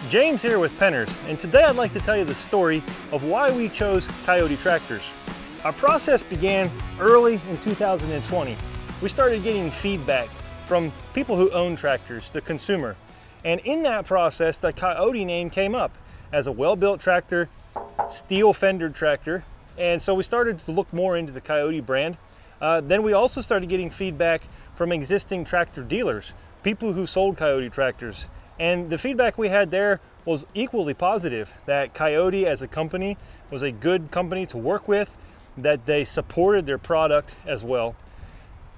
James here with Penners, and today I'd like to tell you the story of why we chose Kioti tractors. Our process began early in 2020. We started getting feedback from people who own tractors, the consumer. And in that process, the Kioti name came up as a well-built tractor, steel fendered tractor. And so we started to look more into the Kioti brand. Then we also started getting feedback from existing tractor dealers, people who sold Kioti tractors. And the feedback we had there was equally positive, that Kioti as a company was a good company to work with, that they supported their product as well.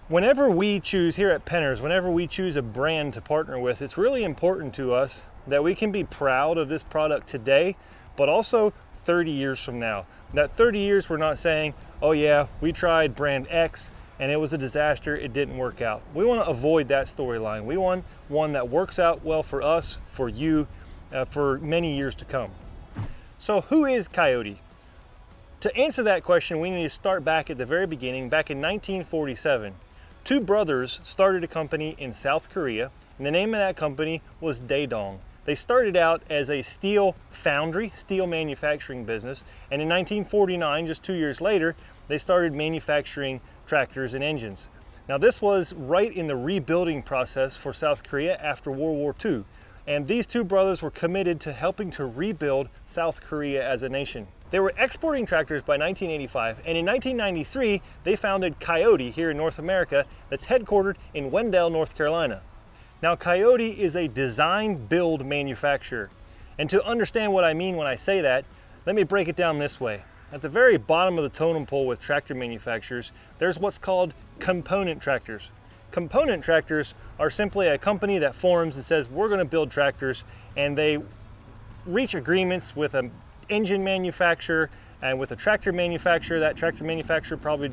Whenever we choose here at Penners, whenever we choose a brand to partner with, it's really important to us that we can be proud of this product today, but also 30 years from now. That 30 years, we're not saying, oh yeah, we tried brand X and it was a disaster, it didn't work out. We want to avoid that storyline. We want one that works out well for us, for you, for many years to come. So who is Kioti? To answer that question, we need to start back at the very beginning. Back in 1947, two brothers started a company in South Korea, and the name of that company was Daedong. They started out as a steel foundry, steel manufacturing business, and in 1949, just 2 years later, they started manufacturing tractors and engines. Now this was right in the rebuilding process for South Korea after World War II, and these two brothers were committed to helping to rebuild South Korea as a nation. They were exporting tractors by 1985, and in 1993 they founded Kioti here in North America, that's headquartered in Wendell, North Carolina. Now Kioti is a design-build manufacturer, and to understand what I mean when I say that, let me break it down this way. At the very bottom of the totem pole with tractor manufacturers, there's what's called component tractors. Component tractors are simply a company that forms and says, we're going to build tractors, and they reach agreements with an engine manufacturer and with a tractor manufacturer. That tractor manufacturer probably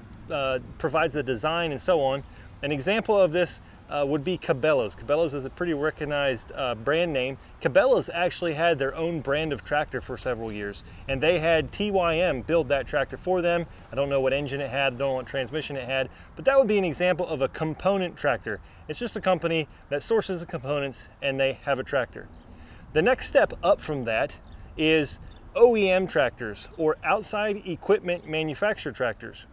provides the design and so on. An example of this would be Cabela's. Cabela's is a pretty recognized brand name. Cabela's actually had their own brand of tractor for several years, and they had TYM build that tractor for them. I don't know what engine it had, I don't know what transmission it had, but that would be an example of a component tractor. It's just a company that sources the components and they have a tractor. The next step up from that is OEM tractors, or outside equipment manufacturer tractors.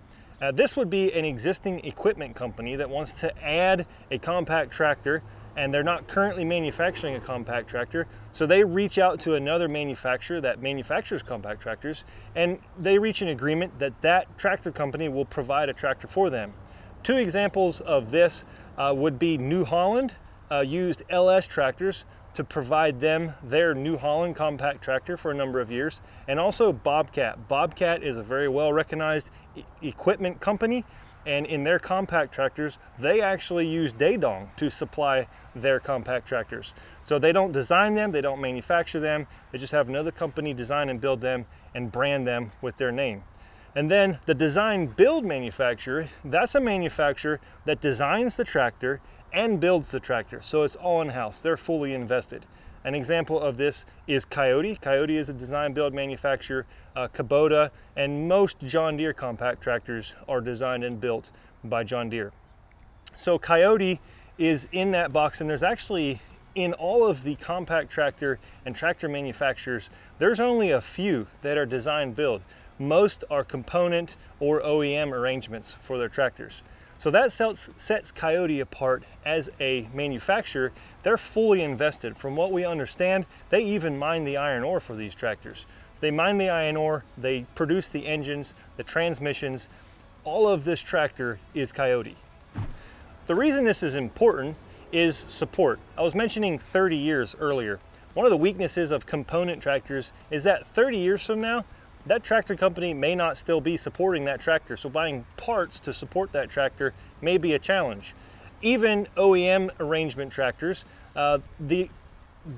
This would be an existing equipment company that wants to add a compact tractor, and they're not currently manufacturing a compact tractor, so they reach out to another manufacturer that manufactures compact tractors, and they reach an agreement that that tractor company will provide a tractor for them. Two examples of this would be New Holland used LS tractors to provide them their New Holland compact tractor for a number of years, and also Bobcat. Bobcat is a very well recognized equipment company, and in their compact tractors they actually use Daedong to supply their compact tractors. So they don't design them, they don't manufacture them, they just have another company design and build them and brand them with their name. And then the design build manufacturer, that's a manufacturer that designs the tractor and builds the tractor, so it's all in-house. They're fully invested. An example of this is Kioti. Kioti is a design build manufacturer. Kubota and most John Deere compact tractors are designed and built by John Deere. So Kioti is in that box, and there's actually, in all of the compact tractor and tractor manufacturers, there's only a few that are design build. Most are component or OEM arrangements for their tractors. So that sets Kioti apart as a manufacturer. They're fully invested. From what we understand, they even mine the iron ore for these tractors. So they mine the iron ore, they produce the engines, the transmissions. All of this tractor is Kioti. The reason this is important is support. I was mentioning 30 years earlier. One of the weaknesses of component tractors is that 30 years from now, that tractor company may not still be supporting that tractor, so buying parts to support that tractor may be a challenge. Even OEM arrangement tractors, the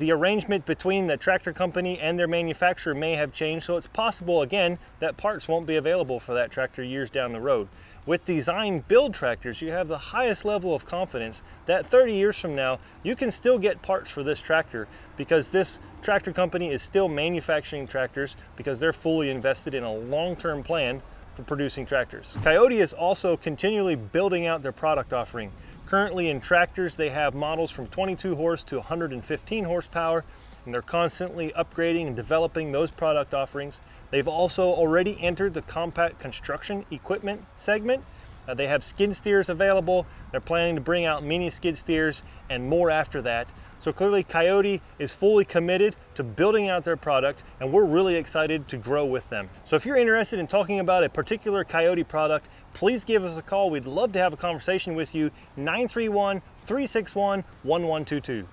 arrangement between the tractor company and their manufacturer may have changed, so it's possible, again, that parts won't be available for that tractor years down the road. With design build tractors, you have the highest level of confidence that 30 years from now, you can still get parts for this tractor, because this tractor company is still manufacturing tractors because they're fully invested in a long-term plan for producing tractors. Kioti is also continually building out their product offering. Currently in tractors, they have models from 22 horse to 115 horsepower, and they're constantly upgrading and developing those product offerings. They've also already entered the compact construction equipment segment. They have skid steers available. They're planning to bring out mini skid steers and more after that. So clearly Kioti is fully committed to building out their product, and we're really excited to grow with them. So if you're interested in talking about a particular Kioti product, please give us a call. We'd love to have a conversation with you. 931-361-1122.